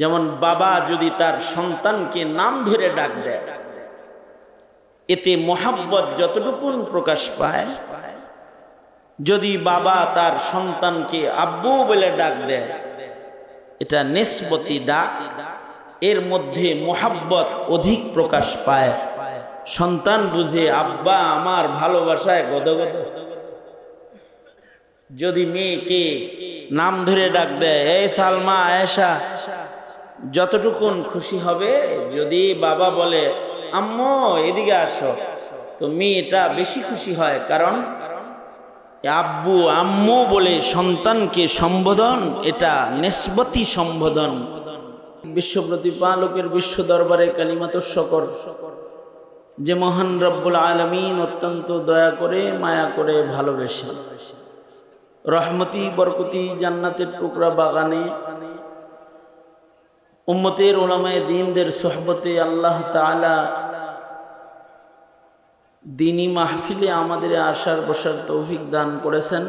যেমন বাবা যদি তার সন্তানকে নাম ধরে ডাক দেয়, এতে মহাব্বত যতটুকুন প্রকাশ পায়, যদি বাবা তার সন্তানকে আব্বু বলে ডাক দেয়, এটা নিসবতি ডাক, এর মধ্যে মহাব্বত অধিক প্রকাশ পায়। সন্তান বুঝে আব্বা আমার ভালোবাসায় গদগদ। যদি মেয়েকে নাম ধরে ডাক দেয়, এই সালমা, আয়েশা, যতটুকুন খুশি হবে। যদি বাবা বলে আম্মু এদিকে আসো, তো মেয়েটা বেশি খুশি হয়, কারণ আব্বু আম্মু বলে সন্তানকে সম্বোধন, এটা নিসবতি সম্বোধন। বিশ্ব প্রতিপালকের বিশ্ব দরবারে কালিমাতুশ শুকর, যে মহান রব্বুল আলামিন অত্যন্ত দয়া করে, মায়া করে, ভালোবেসে রহমতি বরকতি জান্নাতের টুকরা বাগানে উম্মতের উলামায়ে দ্বীনদের সোহবতে আল্লাহ তাআলা দ্বীনি মাহফিলে আমাদের আসার বসার তৌফিক দান করেছেন।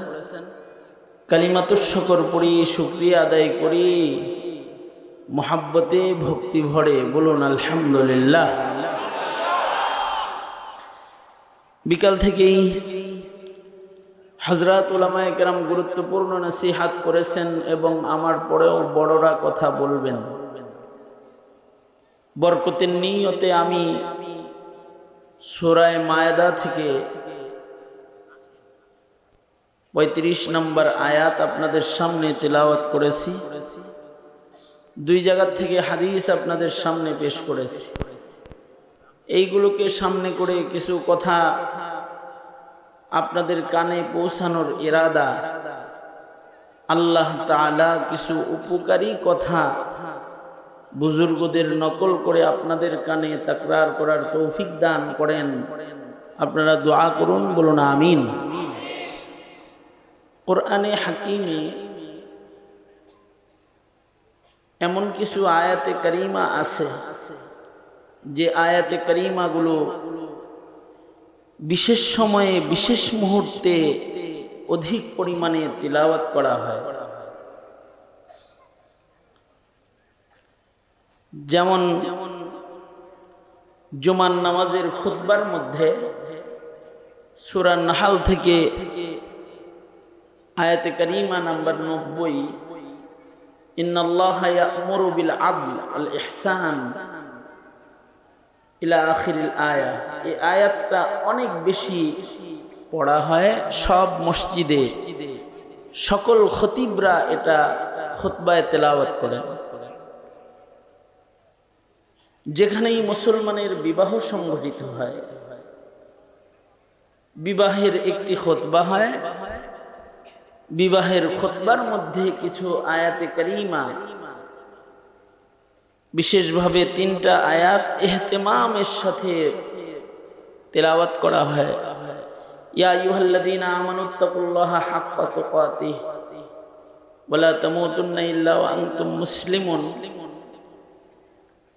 কালিমাতুশ শুকর পড়ি, শুকরিয়া আদায় করি, মুহাব্বতে ভক্তি ভরে বলুন আলহামদুলিল্লাহ। বিকাল থেকেই হযরত উলামায়ে কেরাম গুরুত্বপূর্ণ নসিহত করেছেন এবং আমার পরেও বড়রা কথা বলবেন। বরকতের নিয়তে আমি সূরা মায়েদা থেকে ৩৫ নম্বর আয়াত আপনাদের সামনে তিলাওয়াত করেছি। দুই জায়গা থেকে হাদিস আপনাদের সামনে পেশ করেছি। এইগুলোকে সামনে করে কিছু কথা আপনাদের কানে পৌঁছানোর ইরাদা, আল্লাহ তাআলা কিছু উপকারী কথা বুজুর্গদের নকল করে আপনাদের কানে তাকরার করার তৌফিক দান করেন। আপনারা দোয়া করুন, বলুন আমিন। কোরআনে হাকিমে এমন কিছু আয়াতে কারিমা আছে, যে আয়াতে কারিমাগুলো বিশেষ সময়ে বিশেষ মুহূর্তে অধিক পরিমাণে তিলাওয়াত করা হয়। যেমন জুমার নামাজের খুতবার মধ্যে সূরা নাহাল থেকে আয়াতে কারিমা নাম্বার ৯০, ইন্নাল্লাহা ইয়া'মুরু বিল আদল ওয়াল ইহসান ইলা আখিরিল আয়া। এই আয়াতটা অনেক বেশি পড়া হয় সব মসজিদে, সকল খতিবরা এটা খুতবায় তেলাওয়াত করেন। যেখানেই মুসলমানের বিবাহ সংঘটিত হয়, বিবাহের একটি খুতবা হয়, বিবাহের খুতবার মধ্যে কিছু আয়াতে কারিমা, বিশেষভাবে ৩টা আয়াত ইহতিমামের সাথে তেলাওয়াত করা হয়। ইয়া আইয়ুহাল্লাযীনা আমানুত্তাকুল্লাহা হাক্কা তুকাতিহি ওয়া লা তামুতুন্না ইল্লা ওয়া আনতুম মুসলিমুন।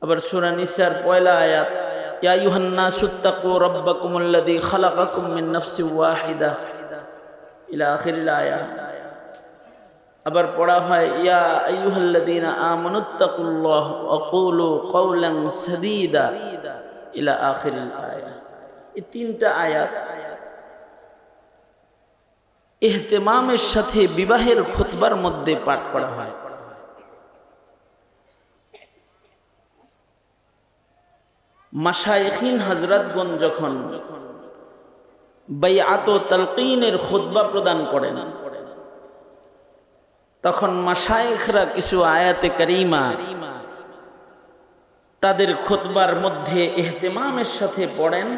আবার সূরা নিসার পয়লা আয়াত, ইয়া আইয়ুহান নাসুত্তাকু রাব্বাকুমুল্লাযী খালাকাকুম মিন নাফসিন ওয়াহিদা ইলা আখিরিল আয়া। আবার পড়া হয়, ইয়া আইয়ুহাল্লাযীনা আমানুত্তাকুল্লাহ ওয়া কুলু কাওলান সাদীদা ইলা আখিরিল আয়া। এই ৩টা আয়াত ইহতিমামের সাথে বিবাহের খুতবার মধ্যে পাঠ করা হয়। মাশায়েখিন হযরতগণ যখন বাইআত ও তালকিনের খুতবা প্রদান করেন, তখন মাশায়েখরা কিছু আয়াতে কারিমা তাদের খুতবার মধ্যে ইহতিমামের সাথে পড়েন।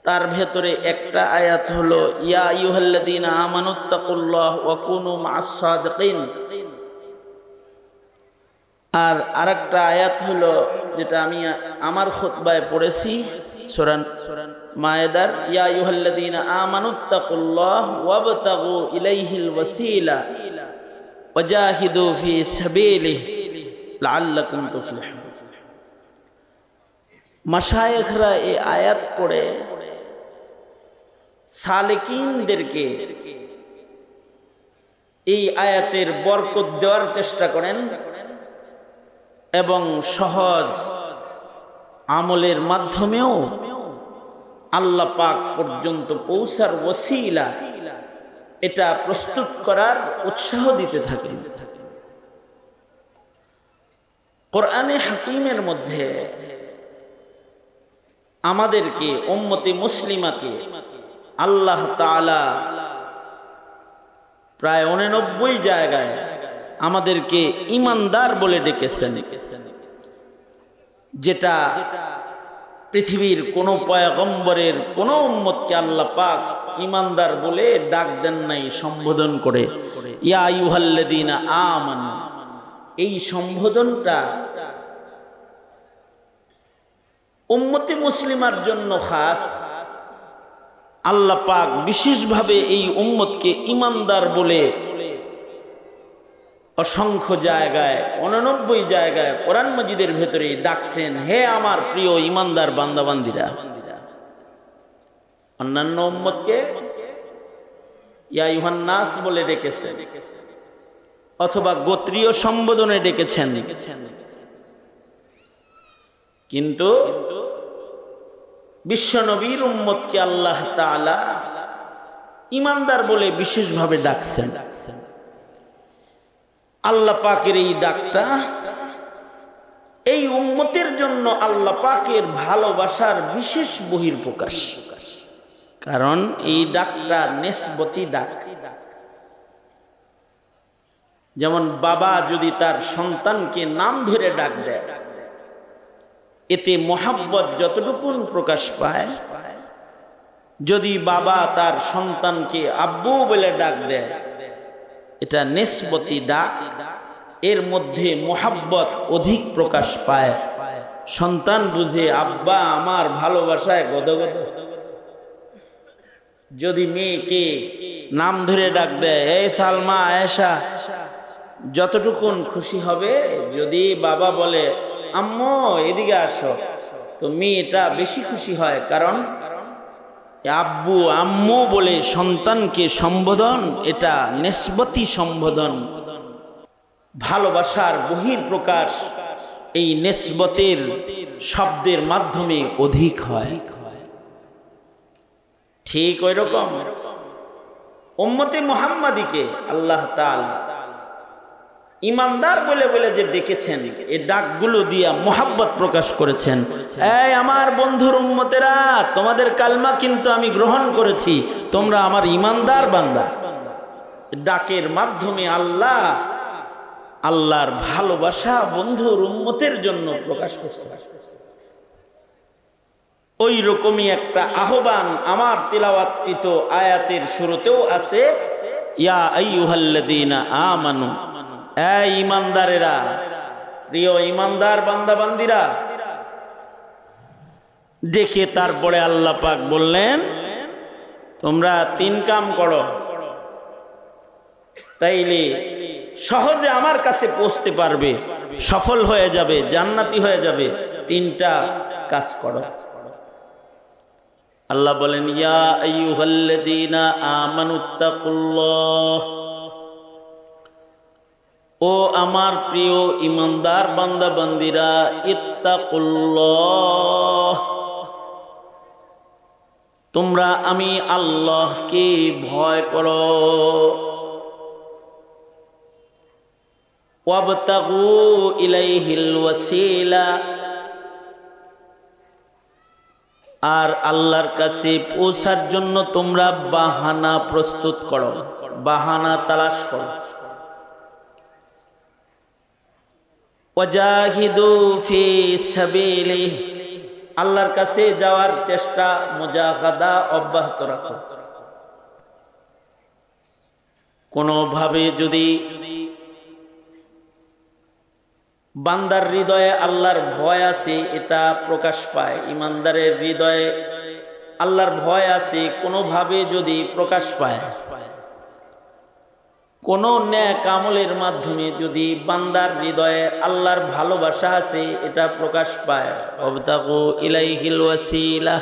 তার ভেতরে একটা আয়াত হলো, ইয়া আইয়ুহাল্লাযীনা আমানুত্তাকুল্লাহ ওয়া কুনু মা'আস সাদিকিন। আর আরেকটা আয়াত হলো, যেটা আমি আমার খুতবায় পড়েছি সূরা মায়েদার, ইয়া আইয়ুহাল্লাযীনা আমানুত্তাকুল্লাহ ওয়াবতাগু ইলাইহিল ওয়াসিলা ওয়াজাহিদু ফি সাবিলিহি লাআল্লাকুম তুফলিহুন। মাশায়েখরা এই আয়াত পড়ে সালেকিনদেরকে এই আয়াতের বরকত দেওয়ার চেষ্টা করেন, এবং সহজ আমলের মাধ্যমেও আল্লাহ পাক পর্যন্ত পৌঁছার ওসিলা এটা প্রস্তুত করার উৎসাহ দিতে থাকেন। কোরআনে হাকিমের মধ্যে আমাদেরকে উম্মতে মুসলিমাকে আল্লাহ তাআলা প্রায় 89 জায়গায় আমাদেরকে ঈমানদার বলে ডেকেছেন, যেটা পৃথিবীর কোন পয়গম্বরের কোন উম্মতকে আল্লাহ পাক ঈমানদার বলে ডাক দেন নাই সম্বোধন করে। ইয়া আইয়ুহাল্লাযীনা আমানু, এই সম্বোধনটা উম্মতে মুসলিমার জন্য খাস। আল্লাহ পাক বিশেষভাবে এই উম্মতকে ঈমানদার বলে অসংখ্য জায়গায় 89 জায়গায় কোরআন মাজিদের ভেতরে ডাকছেন, হে আমার প্রিয় ঈমানদার বান্দাবান্দিরা। অন্যান্য উম্মতকে ইয়া আইয়ুহান নাস বলে ডেকেছেন অথবা গোত্রীয় সম্বোধনে ডেকেছেন, কিন্তু বিশ্বনবীর উম্মতকে আল্লাহ তাআলা ঈমানদার বলে বিশেষভাবে ডাকছেন। আল্লাহ পাকের এই ডাকটা এই উম্মতের জন্য আল্লাহ পাকের ভালোবাসার বিশেষ বহিঃপ্রকাশ। কারণ এই ডাকটা নিসবতি ডাক। যেমন বাবা যদি তার সন্তানকে নাম ধরে ডাক দেয়, এতে মোহাব্বত যতটুকুন প্রকাশ পায়, যদি বাবা তার সন্তানকে আব্বু বলে ডাক দেয়, এটা নিসবতি ডাক, এর মধ্যে মোহাব্বত অধিক প্রকাশ পায়। সন্তান বুঝে আব্বা আমার ভালোবাসায় গদগদ। যদি মেয়েকে নাম ধরে ডাক দেয়, এই সালমা, আয়েশা, যতটুকুন খুশি হবে। যদি বাবা বলে আম্মু এদিকে আসো, তো মেয়েটা বেশি খুশি হয়। কারণ আব্বু আম্মু বলে সন্তানকে সম্বোধন, এটা নিসবতি সম্বোধন, ভালোবাসার বহিঃপ্রকাশ এই নিসবতের শব্দের মাধ্যমে অধিক হয়। ঠিক ওই রকম উম্মতে মুহাম্মাদীকে আল্লাহ তাআলা ঈমানদার বলে বলে যে ডেকেছেন, এই ডাকগুলো দিয়া মোহাব্বত প্রকাশ করেছেন। এই আমার বন্ধুর উম্মতেরা, তোমাদের কালমা কিন্তু আমি গ্রহণ করেছি, তোমরা আমার ঈমানদার বান্দা। ডাকের মাধ্যমে আল্লাহ আল্লাহর ভালোবাসা বন্ধুর উম্মতের জন্য প্রকাশ করছে। ওই রকমই একটা আহ্বান আমার তিলাওয়াতকৃত আয়াতের শুরুতেও আছে, ইয়া আইয়ুহাল্লাযীনা আমানু, এই ঈমানদারেরা, প্রিয় ঈমানদার বান্দাবান্দিরা। ডেকে তারপরে আল্লাহ পাক বললেন, তোমরা 3 কাম করো, তাইলে সহজে আমার কাছে পৌঁছতে পারবে, সফল হয়ে যাবে, জান্নাতি হয়ে যাবে। 3টা কাজ করো। আল্লাহ বলেন, ইয়া আইয়ুহাল্লাযীনা আমানুত্তাকুল্লাহ, ও আমার প্রিয় ঈমানদার বান্দা বান্দিরা, ইত্তাকুল্লাহ, তোমরা আমি আল্লাহকে ভয় করো। ওয়াবতাগু ইলাইহিল ওয়াসিলা, আর আল্লাহর কাছে পৌঁছার জন্য তোমরা বাহানা প্রস্তুত করো, বাহানা তালাশ করো। ওয়াজাহিদু ফি সাবিলিহি, আল্লাহর কাছে যাওয়ার চেষ্টা, মুজাহাদা অব্যাহত রাখো। কোনোভাবে যদি বান্দার হৃদয়ে আল্লাহর ভয় আছে, এটা প্রকাশ পায়। ঈমানদারের হৃদয়ে আল্লাহর ভয় আছে, কোনোভাবে যদি প্রকাশ পায়, কোন নেক আমলের মাধ্যমে যদি বান্দার হৃদয়ে আল্লাহর ভালোবাসা আছে, এটা প্রকাশ পায়। ওয়াবতাগু ইলাইহিল ওয়াসিলা,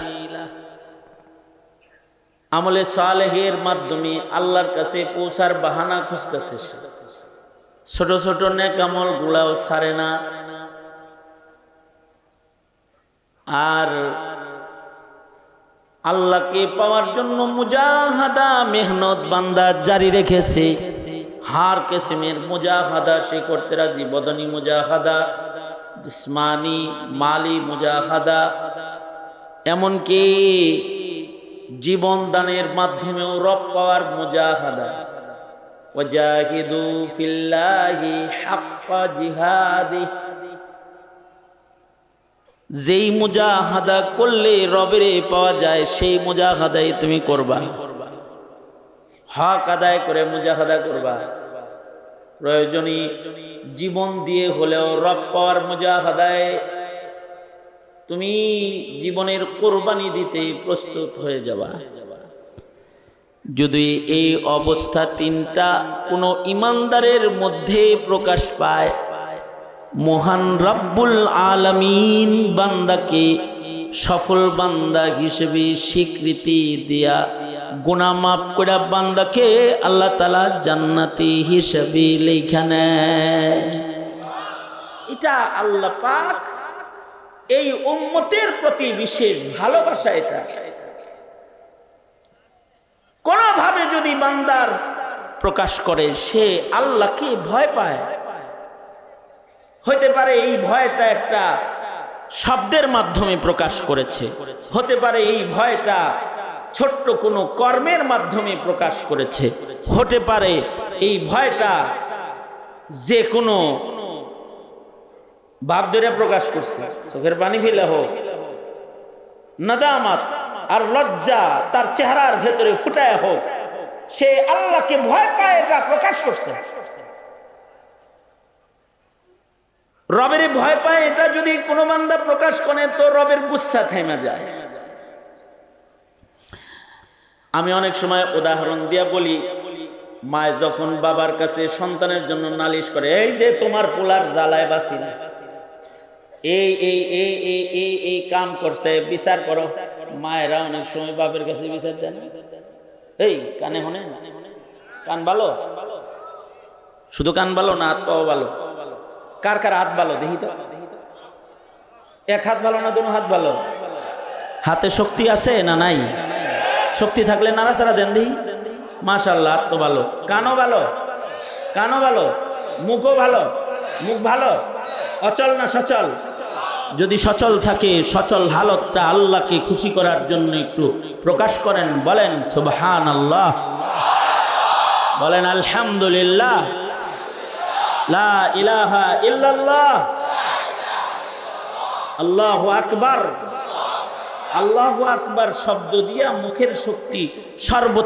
আমলে সালেহের মাধ্যমে আল্লাহর কাছে পৌঁছার বাহানা খুঁজতেছে। ছোট ছোট নেক আমল গুলাও ছাড়ে না, আর আল্লাহকে পাওয়ার জন্য মুজাহাদা মেহনত বান্দা জারি রেখেছে। হার কিসমের মুজাহাদা সে করতে রাজি, বদনী মুজাহাদা, জিসমানি মালি মুজাহাদা, এমনকি জীবন দানের মাধ্যমেও রব পাওয়ার মুজাহাদা। ওয়াজাহিদু ফিল্লাহি হাক্কা জিহাদিহি, যেই মুজাহাদা করলে রবেরে পাওয়া যায় সেই মুজাহাদাই তুমি করবা। হক আদায় করে মুজাহাদা করবা, প্রয়োজনী জীবন দিয়ে হলেও রব পাওয়ার মুজাহাদায় তুমি জীবনের কোরবানি দিতে প্রস্তুত হয়ে যাবা। যদি এই অবস্থা তিনটা কোনো ইমানদারের মধ্যে প্রকাশ পায়, মহান রব্বুল আলামিন বান্দাকে সফল বান্দা হিসেবে স্বীকৃতি দিয়া গুনাহ মাফ করে বান্দাকে আল্লাহ তাআলা জান্নাতি হিসেবে লেখা নেয়। এটা আল্লাহ পাক এই উম্মতের প্রতি বিশেষ ভালোবাসা। এটা কোনোভাবে যদি বান্দার প্রকাশ করে সে আল্লাহকে ভয় পায়, হতে পারে এই ভয়টা একটা শব্দের মাধ্যমে প্রকাশ করেছে, হতে পারে এই ভয়টা ছোট্ট কোনো কর্মের মাধ্যমে প্রকাশ করেছে, হতে পারে এই ভয়টা যে কোনো ভাব ধরে প্রকাশ করছে, চোখের পানি ফেলে হোক, নাদামাত আর লজ্জা তার চেহারার ভেতরে ফুটায় হোক, সে আল্লাহকে ভয় পায় এটা প্রকাশ করছে। রবের ভয় পায় এটা যদি কোনো বান্দা প্রকাশ করে তো রবের গুচ্ছা থেমে যায়। আমি অনেক সময় উদাহরণ দিয়া বলি, মায় যখন বাবার কাছে সন্তানের জন্য নালিশ করে, এই যে তোমার পোলার জ্বালায় বাসি না, এই এই এই এই এই এই কাম করছে, বিচার করো। মায়েরা অনেক সময় বাপের কাছে বিচার দেন, এই কানে হনে, কান ভালো, শুধু কান ভালো না হাত পাও ভালো? কার কার হাত ভালো দেখি তো? এক হাত ভালো না দুনো হাত ভালো? হাতে শক্তি আছে না নাই? শক্তি থাকলে নাড়াচাড়া দেন দেখি। মাশাআল্লাহ, হাত তো ভালো। কানও ভালো? কানও ভালো। মুখও ভালো? মুখ ভালো? অচল না সচল? যদি সচল থাকে, সচল হালতটা আল্লাহকে খুশি করার জন্য একটু প্রকাশ করেন, বলেন সুবহানাল্লাহ, বলেন আলহামদুলিল্লাহ, লা ইলাহা ইল্লাল্লাহ, আল্লাহু আকবার। আল্লাহু আকবার শব্দ দিয়া মুখের শক্তি সর্বোচ্চ